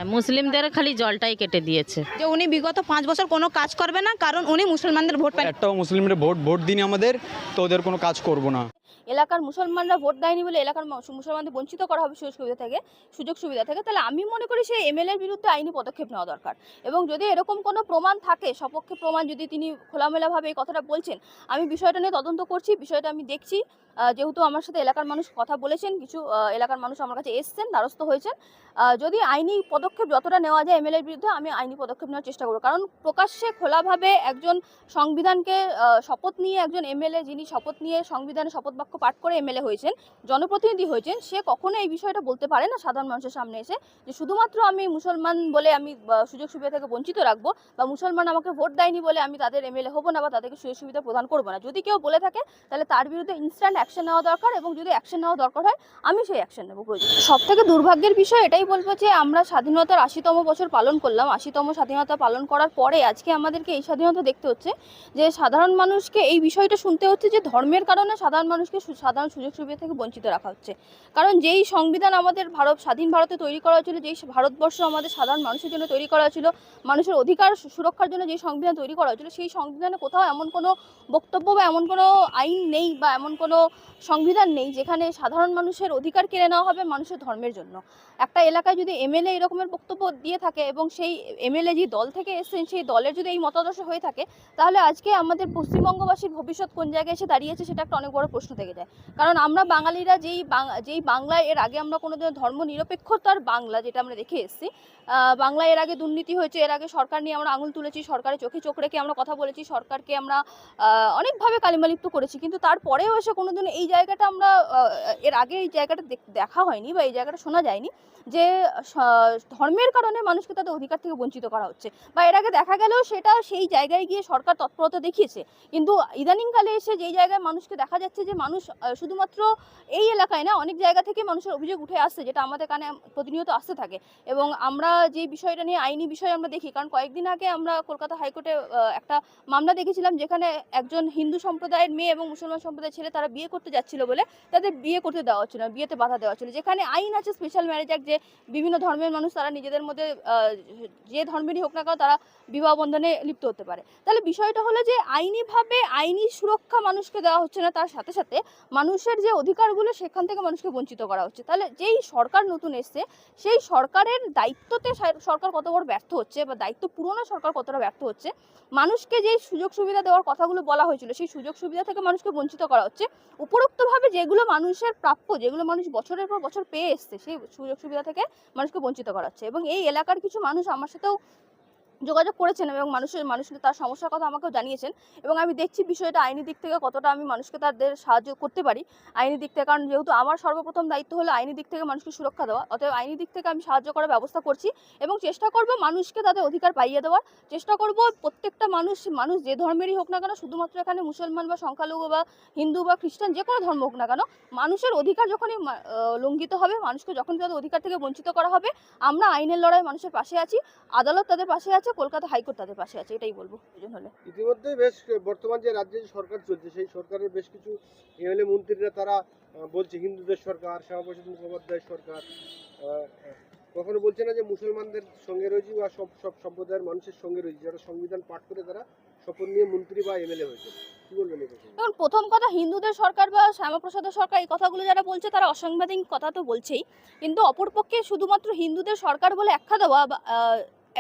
মুসলিমদের খালি জলটাই কেটে দিয়েছে। যে উনি বিগত 5 বছর কোনো কাজ করবে না, কারণ উনি মুসলমানদের ভোট পান। একটাও মুসলিমরা ভোট দিন আমাদের, তো ওদের কোনো কাজ করব না। এলাকার মুসলমানরা ভোট দেয়নি বলে এলাকার মুসলমানদের বঞ্চিত করা হবে সুযোগ সুবিধা থেকে, তাহলে আমি মনে করি সেই এমএলএর বিরুদ্ধে আইনি পদক্ষেপ নেওয়া দরকার। এবং যদি এরকম কোনো প্রমাণ থাকে, সপক্ষে প্রমাণ, যদি তিনি খোলামেলাভাবে এই কথাটা বলছেন, আমি বিষয়টা নিয়ে তদন্ত করছি, বিষয়টা আমি দেখছি। যেহেতু আমার সাথে এলাকার মানুষ কথা বলেছেন, কিছু এলাকার মানুষ আমার কাছে এসছেন, দ্বারস্থ হয়েছেন, যদি আইনি পদক্ষেপ যতটা নেওয়া যায় এমএলএর বিরুদ্ধে, আমি আইনি পদক্ষেপ নেওয়ার চেষ্টা করব। কারণ প্রকাশ্যে খোলাভাবে একজন সংবিধানকে শপথ নিয়ে, একজন এমএলএ যিনি শপথ নিয়ে সংবিধানের শপথ বাক্য পাঠ করে এমএলএ হয়েছেন, জনপ্রতিনিধি হয়েছেন, সে কখনো এই বিষয়টা বলতে পারে না সাধারণ মানুষের সামনে এসে যে শুধুমাত্র আমি মুসলমান বলে আমি সুযোগ সুবিধা থেকে বঞ্চিত রাখবো, বা মুসলমান আমাকে ভোট দেয়নি বলে আমি তাদের এমএলএ হবো না বা তাদেরকে সুযোগ সুবিধা প্রদান করবো না। যদি কেউ বলে থাকে তাহলে তার বিরুদ্ধে ইনস্ট্যান্ট অ্যাকশন নেওয়া দরকার, এবং যদি অ্যাকশন নেওয়া দরকার হয় আমি সেই অ্যাকশন নেবো প্রয়োজন। সব থেকে দুর্ভাগ্যের বিষয় এটাই বলবো যে আমরা স্বাধীনতার 80তম বছর পালন করলাম, 80তম স্বাধীনতা পালন করার পরে আজকে আমাদেরকে এই স্বাধীনতা দেখতে হচ্ছে যে সাধারণ মানুষকে এই বিষয়টা শুনতে হচ্ছে যে ধর্মের কারণে সাধারণ মানুষকে সাধারণ সুযোগ সুবিধা থেকে বঞ্চিত রাখা হচ্ছে। কারণ যেই সংবিধান আমাদের স্বাধীন ভারতে তৈরি করা হয়েছিল, যেই ভারতবর্ষ আমাদের সাধারণ মানুষের জন্য তৈরি করা হয়েছিল, মানুষের অধিকার সুরক্ষার জন্য যেই সংবিধান তৈরি করা হয়েছিল, সেই সংবিধানে কোথাও এমন কোনো বক্তব্য বা এমন কোনো আইন নেই বা এমন কোনো সংবিধান নেই যেখানে সাধারণ মানুষের অধিকার কেড়ে নেওয়া হবে মানুষের ধর্মের জন্য। একটা এলাকায় যদি এমএলএ এরকমের বক্তব্য দিয়ে থাকে এবং সেই এমএলএ যে দল থেকে এসেছেন সেই দলের যদি এই মতাদর্শ হয়ে থাকে, তাহলে আজকে আমাদের পশ্চিমবঙ্গবাসীর ভবিষ্যৎ কোন জায়গায় এসে দাঁড়িয়েছে সেটা একটা অনেক বড় প্রশ্ন থেকে যায়। কারণ আমরা বাঙালিরা যেই বাংলায় এর আগে আমরা কোনোদিন ধর্ম নিরপেক্ষতার বাংলা যেটা আমরা দেখে এসেছি, বাংলায় এর আগে দুর্নীতি হয়েছে, এর আগে সরকার নিয়ে আমরা আঙুল তুলেছি, সরকারের চোখে চোখ রেখে আমরা কথা বলেছি, সরকারকে আমরা অনেকভাবে কালিমালিপ্ত করেছি, কিন্তু তারপরেও এসে কোনোদিন এই জায়গাটা আমরা এর আগে এই জায়গাটা দেখা হয়নি বা এই জায়গাটা শোনা যায়নি যে ধর্মের কারণে মানুষকে তাদের অধিকার থেকে বঞ্চিত করা হচ্ছে। বা এর আগে দেখা গেলেও সেটা সেই জায়গায় গিয়ে সরকার তৎপরতা দেখিয়েছে, কিন্তু ইদানিংকালে এসে যেই জায়গায় মানুষকে দেখা যাচ্ছে যে মানুষ শুধুমাত্র এই এলাকায় না, অনেক জায়গা থেকে মানুষের অভিযোগ উঠে আসছে, যেটা আমাদের কানে প্রতিনিয়ত আসতে থাকে। এবং আমরা যে বিষয়টা নিয়ে আইনি বিষয় আমরা দেখি, কারণ কয়েকদিন আগে আমরা কলকাতা হাইকোর্টে একটা মামলা দেখেছিলাম যেখানে একজন হিন্দু সম্প্রদায়ের মেয়ে এবং মুসলমান সম্প্রদায়ের ছেলে তারা বিয়ে করতে যাচ্ছিল বলে তাদের বিয়ে করতে দেওয়া হচ্ছিল না, বিয়েতে বাধা দেওয়া হচ্ছিল, যেখানে আইন আছে স্পেশাল ম্যারেজ অ্যাক্ট, যে বিভিন্ন ধর্মের মানুষ তারা নিজেদের মধ্যে যে ধর্মেরই হোক না কেন তারা বিবাহ বন্ধনে লিপ্ত হতে পারে। তাহলে বিষয়টা হলো যে আইনিভাবে আইনি সুরক্ষা মানুষকে দেওয়া হচ্ছে না, তার সাথে সাথে মানুষের যে অধিকারগুলো সেখান থেকে মানুষকে বঞ্চিত করা হচ্ছে। তাহলে যেই সরকার নতুন এসছে সেই সরকারের দায়িত্বতে সরকার কত বড় ব্যর্থ হচ্ছে বা দায়িত্ব পূরণে সরকার কতটা ব্যর্থ হচ্ছে, মানুষকে যে সুযোগ সুবিধা দেওয়ার কথাগুলো বলা হয়েছিল সেই সুযোগ সুবিধা থেকে মানুষকে বঞ্চিত করা হচ্ছে। উপরোক্তভাবে যেগুলো মানুষের প্রাপ্য, যেগুলো মানুষ বছরের পর বছর পেয়ে এসছে, সেই সুযোগ সুবিধা থেকে মানুষকে বঞ্চিত করা হচ্ছে। এবং এই এলাকার কিছু মানুষ আমার সাথেও যোগাযোগ করেছেন এবং মানুষের তার সমস্যার কথা আমাকেও জানিয়েছেন, এবং আমি দেখছি বিষয়টা আইনি দিক থেকে কতটা আমি মানুষকে তাদের সাহায্য করতে পারি আইনি দিক থেকে। কারণ যেহেতু আমার সর্বপ্রথম দায়িত্ব হলো আইনি দিক থেকে মানুষকে সুরক্ষা দেওয়া, অতএব আইনি দিক থেকে আমি সাহায্য করার ব্যবস্থা করছি এবং চেষ্টা করব মানুষকে তাদের অধিকার পাইয়ে দেওয়ার চেষ্টা করব। প্রত্যেকটা মানুষ যে ধর্মেরই হোক না কেন, শুধুমাত্র এখানে মুসলমান বা সংখ্যালঘু বা হিন্দু বা খ্রিস্টান যে কোনো ধর্ম হোক না কেন, মানুষের অধিকার যখনই লঙ্ঘিত হবে, মানুষকে যখনই তাদের অধিকার থেকে বঞ্চিত করা হবে, আমরা আইনের লড়াই মানুষের পাশে আছি, আদালত তাদের পাশে আছে, কলকাতা হাইকোর্ট তাদের পাশে আছে, এটাই বলবো প্রয়োজন হলে। ইতিমধ্যে বেশ বর্তমান যে রাজ্যে যে সরকার চলছে সেই সরকারের বেশ কিছু এমএলএ মন্ত্রীরা তারা বলছে হিন্দুদের সরকার, শ্যামাপ্রসাদ মুখোপাধ্যায়ের সরকার, কখনো বলছে না যে মুসলমানদের সঙ্গে রয়েছে বা সব সম্প্রদায়ের মানুষের সঙ্গে রয়েছে, যারা সংবিধান পাঠ করে তারা শপথ নিয়ে মন্ত্রী বা এমএলএ হয়েছে। কি বলবেন এই বিষয়ে? এখন প্রথম কথা, হিন্দুদের সরকার বা শ্যামাপ্রসাদের সরকার এই কথাগুলো যারা বলছে তারা অসাংবিধানিক কথা তো বলছেই, কিন্তু অপরপক্ষে শুধুমাত্র হিন্দুদের সরকার বলে আখ্যা দেওয়া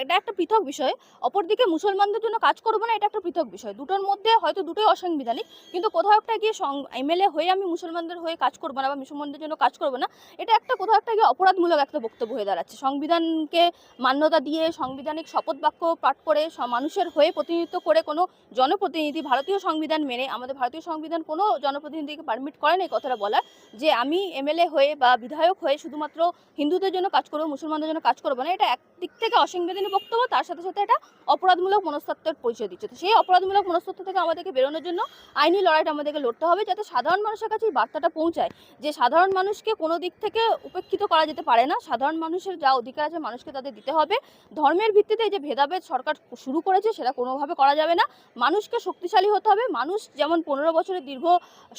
এটা একটা পৃথক বিষয়, অপরদিকে মুসলমানদের জন্য কাজ করবো না, এটা একটা পৃথক বিষয়। দুটোর মধ্যে হয়তো দুটোই অসাংবিধানিক, কিন্তু কোথাও একটা গিয়ে এমএলএ হয়ে আমি মুসলমানদের হয়ে কাজ করবো না বা মুসলমানদের জন্য কাজ করবো না, এটা একটা কোথাও একটা গিয়ে অপরাধমূলক একটা বক্তব্য হয়ে দাঁড়াচ্ছে। সংবিধানকে মান্যতা দিয়ে সাংবিধানিক শপথ বাক্য পাঠ করে মানুষের হয়ে প্রতিনিধিত্ব করে কোনো জনপ্রতিনিধি, ভারতীয় সংবিধান মেনে, আমাদের ভারতীয় সংবিধান কোনো জনপ্রতিনিধিকে পারমিট করে না এই কথাটা বলার, যে আমি এমএলএ হয়ে বা বিধায়ক হয়ে শুধুমাত্র হিন্দুদের জন্য কাজ করবো, মুসলমানদের জন্য কাজ করবো না, এটা একদিক থেকে অসাংবিধানিক ধরনের বক্তব্য, তার সাথে সাথে এটা অপরাধমূলক মনস্তত্ত্বের পরিচয় দিচ্ছে। তো সেই অপরাধমূলক মনস্তত্ত্ব থেকে আমাদেরকে বেরোনোর জন্য আইনি লড়াইটা আমাদেরকে লড়তে হবে, যাতে সাধারণ মানুষের কাছে এই বার্তাটা পৌঁছায় যে সাধারণ মানুষকে কোনো দিক থেকে উপেক্ষিত করা যেতে পারে না। সাধারণ মানুষের যা অধিকার আছে মানুষকে তাদের দিতে হবে। ধর্মের ভিত্তিতে যে ভেদাভেদ সরকার শুরু করেছে সেটা কোনোভাবে করা যাবে না। মানুষকে শক্তিশালী হতে হবে। মানুষ যেমন 15 বছরের দীর্ঘ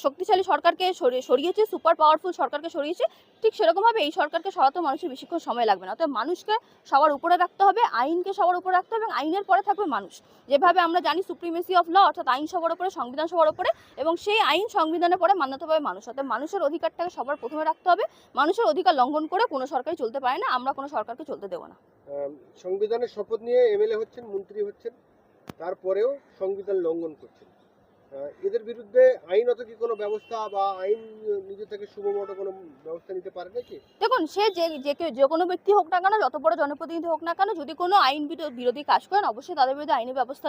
শক্তিশালী সরকারকে সরিয়েছে, সুপার পাওয়ারফুল সরকারকে সরিয়েছে, ঠিক সেরকমভাবে এই সরকারকে সরাতে মানুষের বেশিক্ষণ সময় লাগবে না। অর্থাৎ মানুষকে সবার উপরে রাখতে হবে, আইনকে সবার উপরে রাখতে হবে এবং আইনের পরে থাকবে মানুষ। যেভাবে আমরা জানি সুপ্রিমেসি অফ ল, অর্থাৎ আইন সবার উপরে, সংবিধান সবার উপরে, এবং সেই আইন সংবিধানের পরে মান্যতা পাবে মানুষ। অর্থাৎ মানুষের অধিকারটাকে সবার প্রথমে রাখতে হবে। মানুষের অধিকার লঙ্ঘন করে কোনো সরকারই চলতে পারে না, আমরা কোনো সরকারকে চলতে দেবো না। সংবিধানের শপথ নিয়ে এমএলএ হচ্ছেন, মন্ত্রী হচ্ছেন, তারপরেও সংবিধান লঙ্ঘন করছেন। এদের বিরুদ্ধে আইনত কি কোনো ব্যবস্থা বা আইন নিজে থেকে সুমোটো কোনো ব্যবস্থা নিতে পারে নাকি? দেখুন, সে যে কোনো ব্যক্তি হোক না কেন, যত বড় জনপ্রতিনিধি হোক না কেন, যদি কোনো আইন বিরোধী কাজ করেন অবশ্যই তাদের বিরুদ্ধে আইনি ব্যবস্থা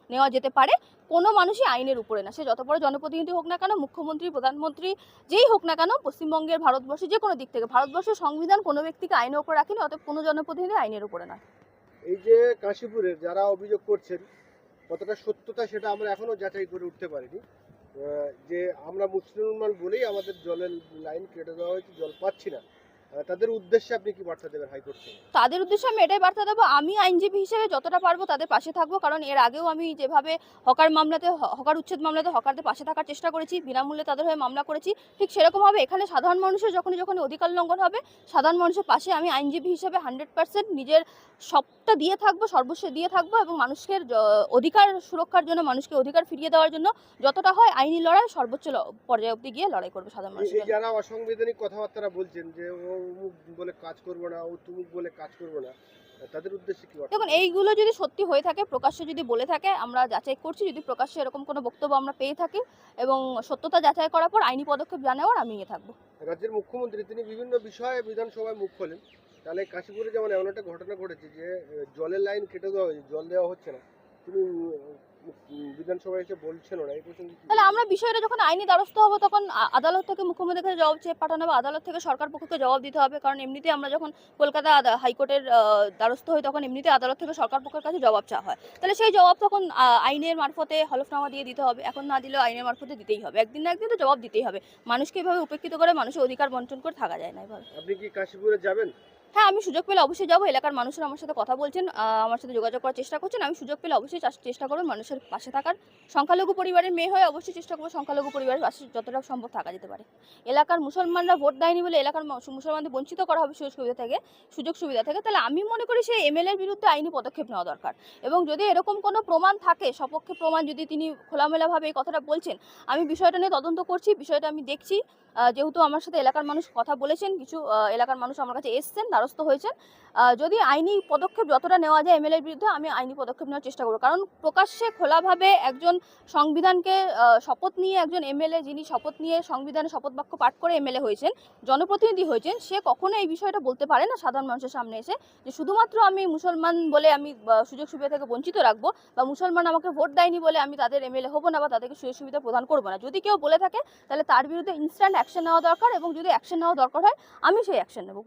নেওয়া যেতে পারে। কোনো মানুষই আইনের উপরে না, সে যত বড় জনপ্রতিনিধি হোক না কেন, মুখ্যমন্ত্রী, প্রধানমন্ত্রী, যেই হোক না কেন, পশ্চিমবঙ্গের, ভারতবর্ষের যে কোনো দিক থেকে, ভারতবর্ষের সংবিধান কোনো ব্যক্তিকে আইনের উপরে রাখেনি, অতএব কোনো জনপ্রতিনিধি আইনের উপরে না। এই যে কাশীপুরের যারা অভিযোগ করছেন, কতটা সত্যতা সেটা আমরা এখনো যাচাই করে উঠতে পারিনি। যে আমরা মুসলমান বলেই আমাদের জলের লাইন কেটে দেওয়া হয়েছে, জল পাচ্ছি না, তাদের উদ্দেশ্যে আপনি কি বার্তা দেবেন হাইকোর্ট থেকে? তাদের উদ্দেশ্যে আমি এটাই বার্তা দেবো, আমি আইনজীবী হিসেবে যতটা পারবো তাদের পাশে থাকবো। কারণ এর আগেও আমি যেভাবে হকার উচ্ছেদ মামলাতে হকারদের পাশে থাকার চেষ্টা করেছি, বিনামূল্যে তাদের হয়ে মামলা করেছি, ঠিক সেরকমভাবে এখানে সাধারণ মানুষের যখন অধিকার লঙ্ঘন হবে, সাধারণ মানুষের পাশে আমি আইনজীবী হিসেবে 100% নিজের সবটা দিয়ে থাকবো, সর্বস্ব দিয়ে থাকবো, এবং মানুষের অধিকার সুরক্ষার জন্য, মানুষকে অধিকার ফিরিয়ে দেওয়ার জন্য যতটা হয় আইনি লড়াই সর্বোচ্চ পর্যায়ে অবধি গিয়ে লড়াই করবে সাধারণ মানুষের জন্য। যারা অসাংবিধানিক কথাবার্তা বলছেন যে ও অমুক বলে কাজ করবো না, ও তুমুক বলে কাজ করবো না, তাদের উদ্দেশ্যে কি? দেখুন, এইগুলো যদি সত্যি হয়ে থাকে, প্রকাশ্যে যদি বলে থাকে, আমরা যাচাই করছি, যদি প্রকাশ্যে এরকম কোনো বক্তব্য আমরা পেয়ে থাকি এবং সত্যতা যাচাই করার পর আইনি পদক্ষেপ জানাবার আমি নিয়ে থাকবো। রাজ্যের মুখ্যমন্ত্রী তিনি বিভিন্ন বিষয়ে বিধানসভায় মুখ খোলেন, তাহলে কাশীপুরে যেমন এমন একটা ঘটনা ঘটেছে যে জলের লাইন কেটে দেওয়া হয়েছে, জল দেওয়া হচ্ছে না, তিনি বিধানসভায় এসে বলছেন না, এই প্রসঙ্গে তাহলে আমরা বিষয়টা যখন আইনি দ্বারস্থ হবো তখন আদালত থেকে মুখ্যমন্ত্রীর কাছে জবাব চেয়ে পাঠানো হবে, আদালত থেকে সরকার পক্ষকে জবাব দিতে হবে। কারণ এমনিতে আমরা যখন কলকাতা হাইকোর্টের দ্বারস্থ হই তখন এমনিতে আদালত থেকে সরকার পক্ষের কাছে জবাব চাওয়া হয়। তাহলে সেই জবাব তখন আইনের মারফতে হলফনামা দিয়ে দিতে হবে, এখন না দিলেও আইনের মারফতে দিতেই হবে, একদিন না একদিন তো জবাব দিতেই হবে। মানুষকে এভাবে উপেক্ষিত করে, মানুষের অধিকার বঞ্চন করে থাকা যায় না এভাবে। আপনি কি কাশীপুরে যাবেন? হ্যাঁ, আমি সুযোগ পেলে অবশ্যই যাবো। এলাকার মানুষরা আমার সাথে কথা বলছেন, আমার সাথে যোগাযোগ করার চেষ্টা করছেন। আমি সুযোগ পেলে অবশ্যই চেষ্টা করবো মানুষের পাশে থাকার। সংখ্যালঘু পরিবারের মেয়ে হয়ে অবশ্যই চেষ্টা করবো সংখ্যালঘু পরিবারের পাশে যতটা সম্ভব থাকা যেতে পারে। এলাকার মুসলমানরা ভোট দেয়নি বলে এলাকার মুসলমানদের বঞ্চিত করা হবে সুযোগ সুবিধা থেকে, তাহলে আমি মনে করি সেই এমএলএর বিরুদ্ধে আইনি পদক্ষেপ নেওয়া দরকার। এবং যদি এরকম কোনো প্রমাণ থাকে, সপক্ষে প্রমাণ, যদি তিনি খোলামেলাভাবে এই কথাটা বলছেন, আমি বিষয়টা নিয়ে তদন্ত করছি, বিষয়টা আমি দেখছি। যেহেতু আমার সাথে এলাকার মানুষ কথা বলেছেন, কিছু এলাকার মানুষ আমার কাছে এসছেন, দ্বারস্থ হয়েছেন, যদি আইনি পদক্ষেপ যতটা নেওয়া যায় এমএলএর বিরুদ্ধে, আমি আইনি পদক্ষেপ নেওয়ার চেষ্টা করব। কারণ প্রকাশ্যে খোলাভাবে একজন সংবিধানকে শপথ নিয়ে, একজন এমএলএ যিনি শপথ নিয়ে সংবিধানের শপথ বাক্য পাঠ করে এমএলএ হয়েছেন, জনপ্রতিনিধি হয়েছেন, সে কখনো এই বিষয়টা বলতে পারে না সাধারণ মানুষের সামনে এসে যে শুধুমাত্র আমি মুসলমান বলে আমি সুযোগ সুবিধা থেকে বঞ্চিত রাখবো, বা মুসলমান আমাকে ভোট দেয়নি বলে আমি তাদের এমএলএ হবো না বা তাদেরকে সুযোগ সুবিধা প্রদান করবো না। যদি কেউ বলে থাকে তাহলে তার বিরুদ্ধে ইনস্ট্যান্ট অ্যাকশন নেওয়া দরকার, এবং যদি অ্যাকশন নেওয়া দরকার হয় আমি সেই অ্যাকশন নেব।